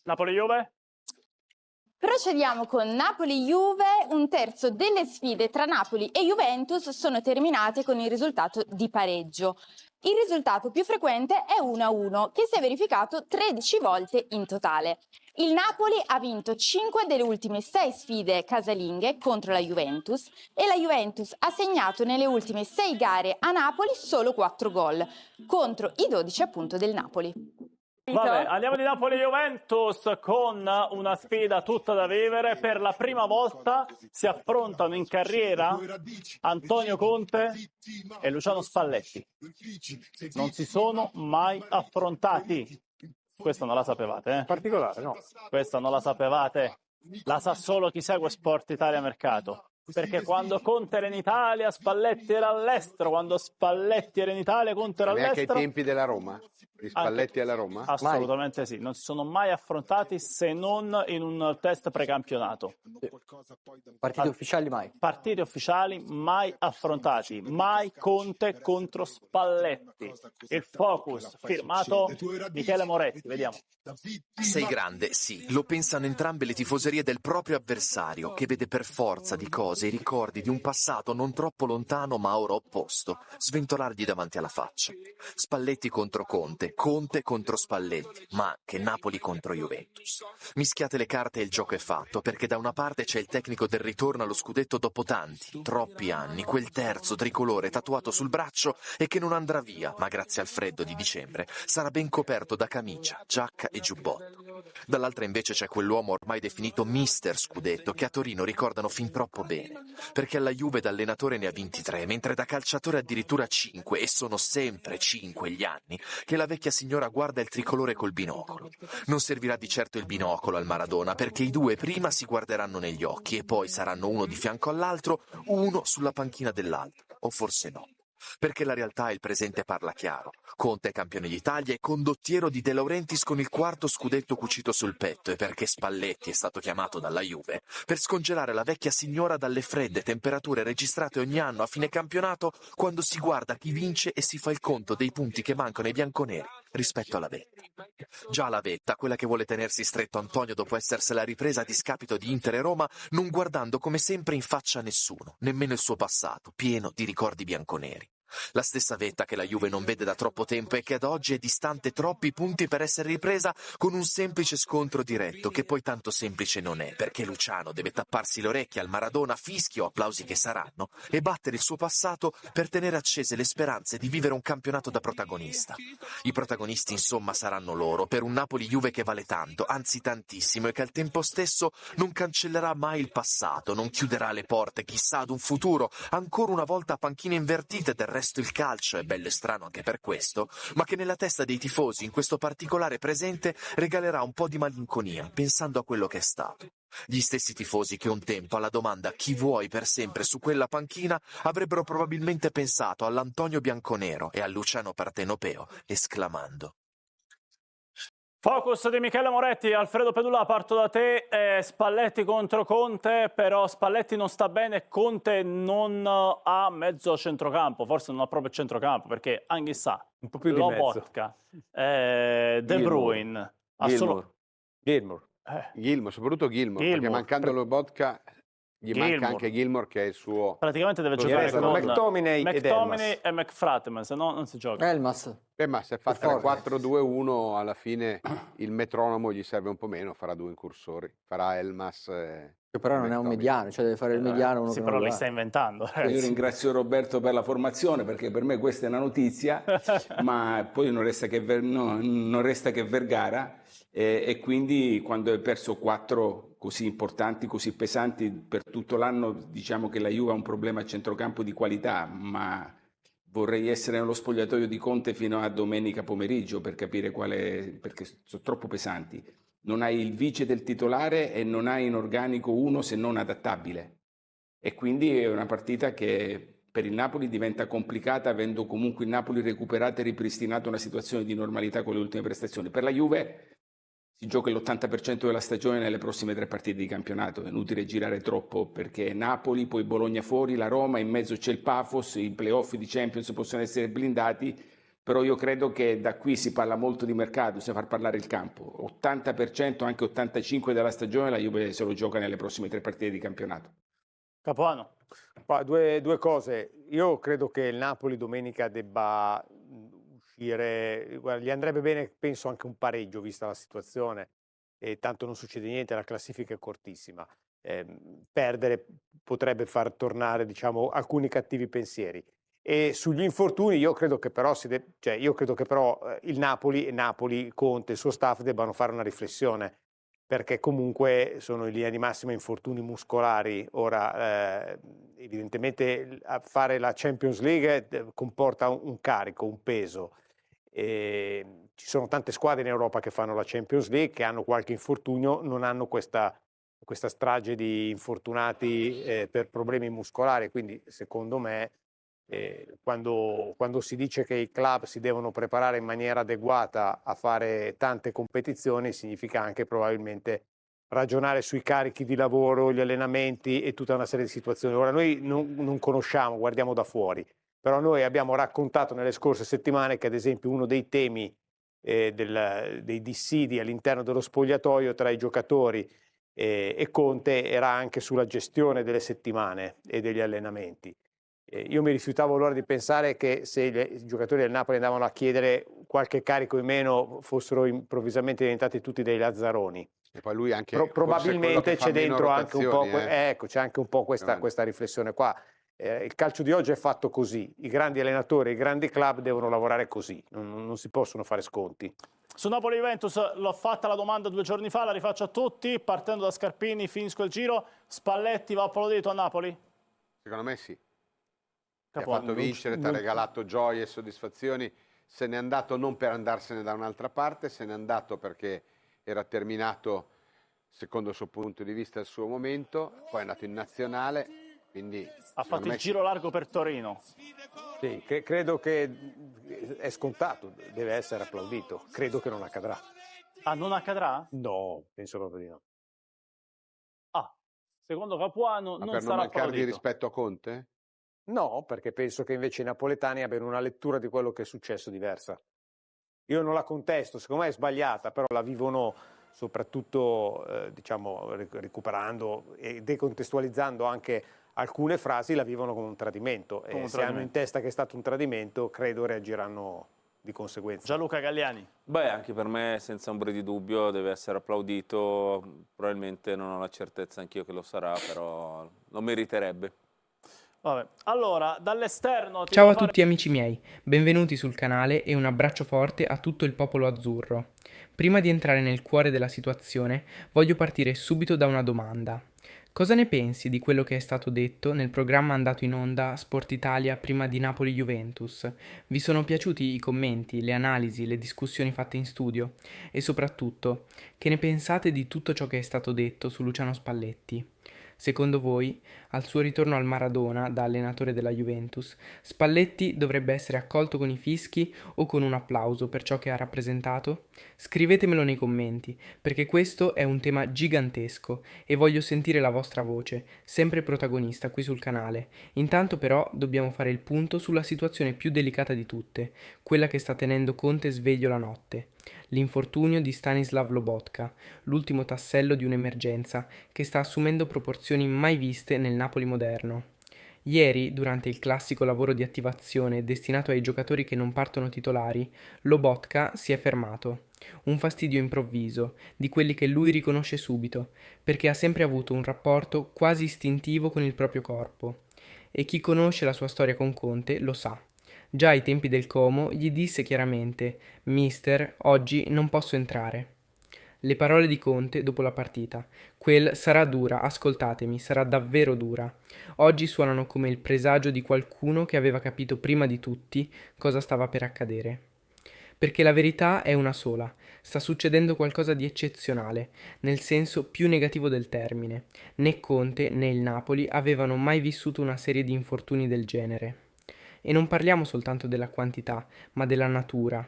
Napoli-Juve? Procediamo con Napoli-Juve. Un terzo delle sfide tra Napoli e Juventus sono terminate con il risultato di pareggio. Il risultato più frequente è 1-1, che si è verificato 13 volte in totale. Il Napoli ha vinto 5 delle ultime 6 sfide casalinghe contro la Juventus e la Juventus ha segnato nelle ultime 6 gare a Napoli solo 4 gol, contro i 12 appunto del Napoli. Vabbè, andiamo di Napoli-Juventus con una sfida tutta da vivere. Per la prima volta si affrontano in carriera Antonio Conte e Luciano Spalletti. Non si sono mai affrontati. Questa non la sapevate, eh? Particolare, no? Questa non la sapevate. La sa solo chi segue Sport Italia Mercato. Perché quando Conte era in Italia, Spalletti era all'estero. Quando Spalletti era in Italia, Conte era Neanche all'estero. ai tempi della Roma? Di Spalletti alla Roma? Assolutamente sì, non si sono mai affrontati se non in un test precampionato. Partiti ufficiali mai. Partiti ufficiali mai affrontati, mai Conte contro Spalletti. Il focus firmato Michele Moretti, vediamo. Sei grande, sì, lo pensano entrambe le tifoserie del proprio avversario, che vede per forza di cose i ricordi di un passato non troppo lontano ma ora opposto, sventolargli davanti alla faccia. Spalletti contro Conte, Conte contro Spalletti, ma anche Napoli contro Juventus. Mischiate le carte e il gioco è fatto, perché da una parte c'è il tecnico del ritorno allo scudetto dopo tanti, troppi anni, quel terzo tricolore tatuato sul braccio e che non andrà via, ma grazie al freddo di dicembre sarà ben coperto da camicia, giacca e giubbotto. Dall'altra invece c'è quell'uomo ormai definito mister scudetto che a Torino ricordano fin troppo bene, perché alla Juve da allenatore ne ha 23, mentre da calciatore addirittura 5, e sono sempre 5 gli anni che la vecchia signora guarda il tricolore col binocolo. Non servirà di certo il binocolo al Maradona, perché i due prima si guarderanno negli occhi e poi saranno uno di fianco all'altro, uno sulla panchina dell'altro, o forse no. Perché la realtà e il presente parla chiaro. Conte è campione d'Italia e condottiero di De Laurentiis con il 4º scudetto cucito sul petto, e perché Spalletti è stato chiamato dalla Juve per scongelare la vecchia signora dalle fredde temperature registrate ogni anno a fine campionato, quando si guarda chi vince e si fa il conto dei punti che mancano ai bianconeri rispetto alla vetta. Già la vetta, quella che vuole tenersi stretto Antonio dopo essersela ripresa a discapito di Inter e Roma, non guardando come sempre in faccia a nessuno, nemmeno il suo passato, pieno di ricordi bianconeri. La stessa vetta che la Juve non vede da troppo tempo e che ad oggi è distante troppi punti per essere ripresa con un semplice scontro diretto, che poi tanto semplice non è, perché Luciano deve tapparsi le orecchie al Maradona, fischi o applausi che saranno, e battere il suo passato per tenere accese le speranze di vivere un campionato da protagonista. I protagonisti insomma saranno loro, per un Napoli-Juve che vale tanto, anzi tantissimo, e che al tempo stesso non cancellerà mai il passato, non chiuderà le porte chissà ad un futuro, ancora una volta a panchine invertite. Del resto il calcio è bello e strano anche per questo, ma che nella testa dei tifosi in questo particolare presente regalerà un po' di malinconia, pensando a quello che è stato. Gli stessi tifosi che un tempo alla domanda "chi vuoi per sempre su quella panchina" avrebbero probabilmente pensato all'Antonio Bianconero e al Luciano Partenopeo, esclamando: Focus di Michele Moretti. Alfredo Pedula, parto da te. Spalletti contro Conte, però Spalletti non sta bene, Conte non ha mezzo centrocampo, forse non ha proprio centrocampo, perché Anghissà, Un po' più di Lobotka, De Bruyne, Gilmour, soprattutto Gilmour, perché mancando Lobotka gli manca anche Gilmour, che è il suo... Praticamente deve giocare con McTominay e McFratman, se no non si gioca. Elmas. ma se fa 3-4-2-1 alla fine il metronomo gli serve un po' meno, farà 2 incursori, farà Elmas. Che però non è un mediano, cioè deve fare il mediano. Uno sì, che però non li va. sta inventando. Io ringrazio Roberto per la formazione, perché per me questa è una notizia, ma poi non resta che Vergara, e quindi quando hai perso 4 così importanti, così pesanti per tutto l'anno, diciamo che la Juve ha un problema a centrocampo di qualità, ma vorrei essere nello spogliatoio di Conte fino a domenica pomeriggio per capire perché sono troppo pesanti. Non hai il vice del titolare e non hai in organico uno se non adattabile, e quindi è una partita che per il Napoli diventa complicata, avendo comunque il Napoli recuperato e ripristinato una situazione di normalità con le ultime prestazioni. Per la Juve si gioca l'80% della stagione nelle prossime 3 partite di campionato, è inutile girare troppo, perché Napoli, poi Bologna fuori, la Roma, in mezzo c'è il Pafos, i playoff di Champions possono essere blindati, però io credo che da qui si parla molto di mercato, bisogna far parlare il campo. 80%, anche 85% della stagione la Juve se lo gioca nelle prossime 3 partite di campionato. Capuano. Due cose. Io credo che il Napoli domenica debba uscire, guarda, gli andrebbe bene, penso, anche un pareggio vista la situazione, e tanto non succede niente, la classifica è cortissima. Perdere potrebbe far tornare, diciamo, alcuni cattivi pensieri. E sugli infortuni io credo che però, il Napoli, Conte e il suo staff debbano fare una riflessione, perché comunque sono in linea di massima infortuni muscolari. Ora, evidentemente fare la Champions League comporta un carico, un peso. Ci sono tante squadre in Europa che fanno la Champions League, che hanno qualche infortunio, non hanno questa strage di infortunati per problemi muscolari, quindi secondo me quando si dice che i club si devono preparare in maniera adeguata a fare tante competizioni, significa anche probabilmente ragionare sui carichi di lavoro, gli allenamenti e tutta una serie di situazioni. Ora noi non conosciamo, guardiamo da fuori, però noi abbiamo raccontato nelle scorse settimane che ad esempio uno dei temi dei dissidi all'interno dello spogliatoio tra i giocatori e Conte era anche sulla gestione delle settimane e degli allenamenti. Io mi rifiutavo allora di pensare che se i giocatori del Napoli andavano a chiedere qualche carico in meno fossero improvvisamente diventati tutti dei lazzaroni. E poi lui anche Probabilmente c'è dentro anche un po', ecco, c'è anche un po' questa riflessione qua. Il calcio di oggi è fatto così, i grandi allenatori, i grandi club devono lavorare così, non si possono fare sconti. Su Napoli-Juventus l'ho fatta la domanda 2 giorni fa, la rifaccio a tutti, partendo da Scarpini, finisco il giro. Spalletti va applaudito a Napoli? Secondo me sì. Ti ha Capuano. fatto vincere, ti ha regalato gioie e soddisfazioni, se n'è andato non per andarsene da un'altra parte, se n'è andato perché era terminato, secondo il suo punto di vista, il suo momento, poi è andato in nazionale, quindi Ha fatto il giro largo per Torino. Sì, credo che è scontato, deve essere applaudito, credo che non accadrà. Ah, non accadrà? No, penso proprio di no. Ah, secondo Capuano Ma non per non sarà mancargli applaudito. rispetto a Conte? No, perché penso che invece i napoletani abbiano una lettura di quello che è successo diversa. Io non la contesto, secondo me è sbagliata, però la vivono soprattutto diciamo, recuperando e decontestualizzando anche alcune frasi, la vivono come un tradimento. Come un se tradimento. hanno in testa che è stato un tradimento, credo reagiranno di conseguenza. Gianluca Galliani. Beh, anche per me, senza ombra di dubbio, deve essere applaudito. Probabilmente non ho la certezza anch'io che lo sarà, però lo meriterebbe. Vabbè. Allora, dall'esterno... Ciao a tutti amici miei, benvenuti sul canale e un abbraccio forte a tutto il popolo azzurro. Prima di entrare nel cuore della situazione, voglio partire subito da una domanda. Cosa ne pensi di quello che è stato detto nel programma andato in onda Sport Italia prima di Napoli-Juventus? Vi sono piaciuti i commenti, le analisi, le discussioni fatte in studio? E soprattutto, che ne pensate di tutto ciò che è stato detto su Luciano Spalletti? Secondo voi, al suo ritorno al Maradona da allenatore della Juventus, Spalletti dovrebbe essere accolto con i fischi o con un applauso per ciò che ha rappresentato? Scrivetemelo nei commenti, perché questo è un tema gigantesco e voglio sentire la vostra voce, sempre protagonista qui sul canale. Intanto però dobbiamo fare il punto sulla situazione più delicata di tutte, quella che sta tenendo Conte sveglio la notte. L'infortunio di Stanislav Lobotka, l'ultimo tassello di un'emergenza che sta assumendo proporzioni mai viste nel Napoli moderno. Ieri, durante il classico lavoro di attivazione destinato ai giocatori che non partono titolari, Lobotka si è fermato. Un fastidio improvviso, di quelli che lui riconosce subito, perché ha sempre avuto un rapporto quasi istintivo con il proprio corpo. E chi conosce la sua storia con Conte lo sa. Già ai tempi del Como gli disse chiaramente: «Mister, oggi non posso entrare». Le parole di Conte dopo la partita: «Quel sarà dura, ascoltatemi, sarà davvero dura». Oggi suonano come il presagio di qualcuno che aveva capito prima di tutti cosa stava per accadere. Perché la verità è una sola: sta succedendo qualcosa di eccezionale, nel senso più negativo del termine. Né Conte né il Napoli avevano mai vissuto una serie di infortuni del genere. E non parliamo soltanto della quantità, ma della natura.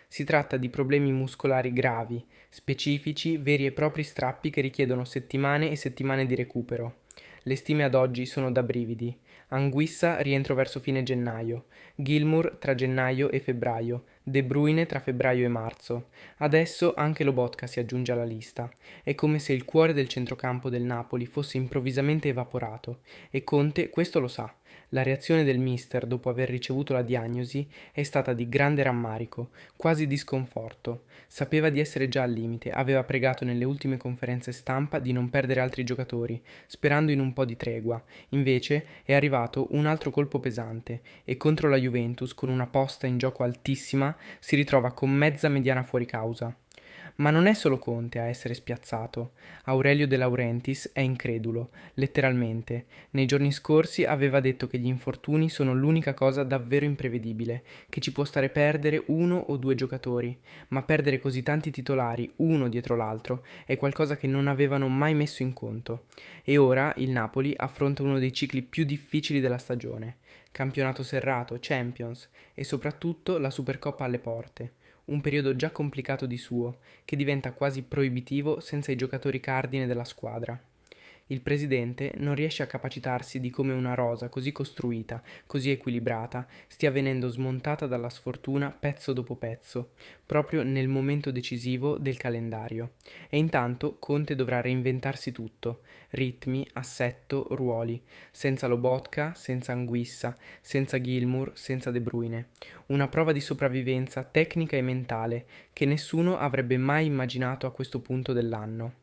Si tratta di problemi muscolari gravi, specifici, veri e propri strappi che richiedono settimane e settimane di recupero. Le stime ad oggi sono da brividi. Anguissa rientro verso fine gennaio, Gilmour tra gennaio e febbraio, De Bruyne tra febbraio e marzo. Adesso anche Lobotka si aggiunge alla lista. È come se il cuore del centrocampo del Napoli fosse improvvisamente evaporato. E Conte questo lo sa. La reazione del mister dopo aver ricevuto la diagnosi è stata di grande rammarico, quasi di sconforto. Sapeva di essere già al limite, aveva pregato nelle ultime conferenze stampa di non perdere altri giocatori, sperando in un po' di tregua. Invece è arrivato un altro colpo pesante e contro la Juventus, con una posta in gioco altissima, si ritrova con mezza mediana fuori causa. Ma non è solo Conte a essere spiazzato. Aurelio De Laurentiis è incredulo, letteralmente. Nei giorni scorsi aveva detto che gli infortuni sono l'unica cosa davvero imprevedibile, che ci può stare perdere 1 o 2 giocatori, ma perdere così tanti titolari, uno dietro l'altro, è qualcosa che non avevano mai messo in conto. E ora il Napoli affronta uno dei cicli più difficili della stagione. Campionato serrato, Champions e soprattutto la Supercoppa alle porte. Un periodo già complicato di suo, che diventa quasi proibitivo senza i giocatori cardine della squadra. Il presidente non riesce a capacitarsi di come una rosa così costruita, così equilibrata, stia venendo smontata dalla sfortuna pezzo dopo pezzo, proprio nel momento decisivo del calendario. E intanto Conte dovrà reinventarsi tutto: ritmi, assetto, ruoli, senza Lobotka, senza Anguissa, senza Gilmour, senza De Bruyne. Una prova di sopravvivenza tecnica e mentale che nessuno avrebbe mai immaginato a questo punto dell'anno.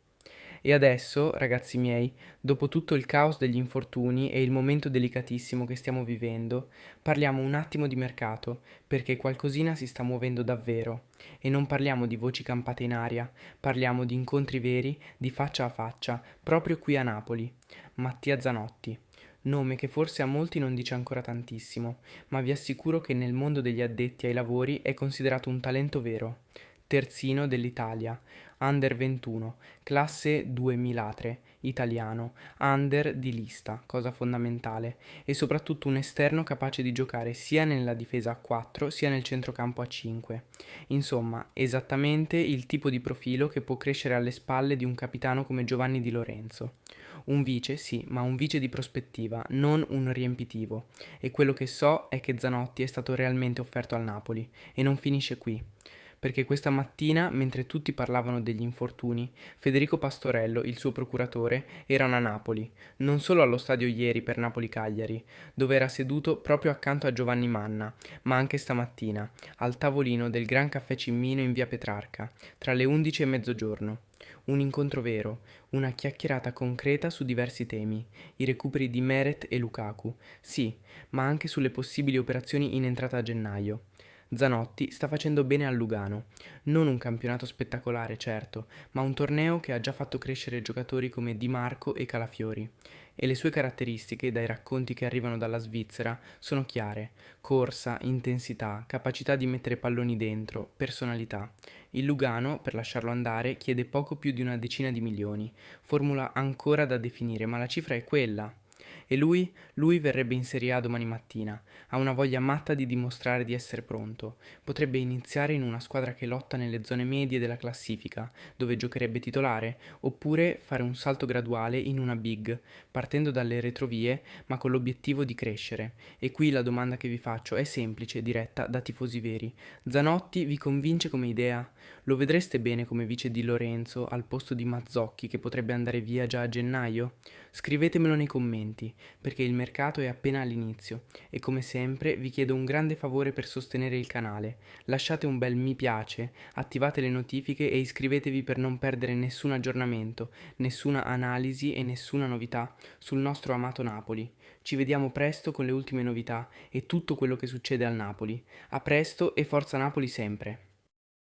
E adesso, ragazzi miei, dopo tutto il caos degli infortuni e il momento delicatissimo che stiamo vivendo, parliamo un attimo di mercato, perché qualcosina si sta muovendo davvero. E non parliamo di voci campate in aria, parliamo di incontri veri, di faccia a faccia, proprio qui a Napoli. Mattia Zanotti. Nome che forse a molti non dice ancora tantissimo, ma vi assicuro che nel mondo degli addetti ai lavori è considerato un talento vero. Terzino dell'Italia, Under 21, classe 2003, italiano, under di lista, cosa fondamentale, e soprattutto un esterno capace di giocare sia nella difesa a 4 sia nel centrocampo a 5. Insomma, esattamente il tipo di profilo che può crescere alle spalle di un capitano come Giovanni Di Lorenzo. Un vice, sì, ma un vice di prospettiva, non un riempitivo. E quello che so è che Zanotti è stato realmente offerto al Napoli, e non finisce qui. Perché questa mattina, mentre tutti parlavano degli infortuni, Federico Pastorello, il suo procuratore, era a Napoli, non solo allo stadio ieri per Napoli-Cagliari, dove era seduto proprio accanto a Giovanni Manna, ma anche stamattina, al tavolino del Gran Caffè Cimmino in via Petrarca, tra le 11 e mezzogiorno. Un incontro vero, una chiacchierata concreta su diversi temi, i recuperi di Meret e Lukaku, sì, ma anche sulle possibili operazioni in entrata a gennaio. Zanotti sta facendo bene al Lugano, non un campionato spettacolare certo, ma un torneo che ha già fatto crescere giocatori come Di Marco e Calafiori. E le sue caratteristiche, dai racconti che arrivano dalla Svizzera, sono chiare: corsa, intensità, capacità di mettere palloni dentro, personalità. Il Lugano, per lasciarlo andare, chiede poco più di 10 milioni, formula ancora da definire, ma la cifra è quella. E lui verrebbe in Serie A domani mattina, ha una voglia matta di dimostrare di essere pronto. Potrebbe iniziare in una squadra che lotta nelle zone medie della classifica, dove giocherebbe titolare, oppure fare un salto graduale in una big, partendo dalle retrovie, ma con l'obiettivo di crescere. E qui la domanda che vi faccio è semplice, diretta da tifosi veri. Zanotti vi convince come idea? Lo vedreste bene come vice di Lorenzo al posto di Mazzocchi, che potrebbe andare via già a gennaio? Scrivetemelo nei commenti, perché il mercato è appena all'inizio e come sempre vi chiedo un grande favore per sostenere il canale. Lasciate un bel mi piace, attivate le notifiche e iscrivetevi per non perdere nessun aggiornamento, nessuna analisi e nessuna novità sul nostro amato Napoli. Ci vediamo presto con le ultime novità e tutto quello che succede al Napoli. A presto e forza Napoli sempre!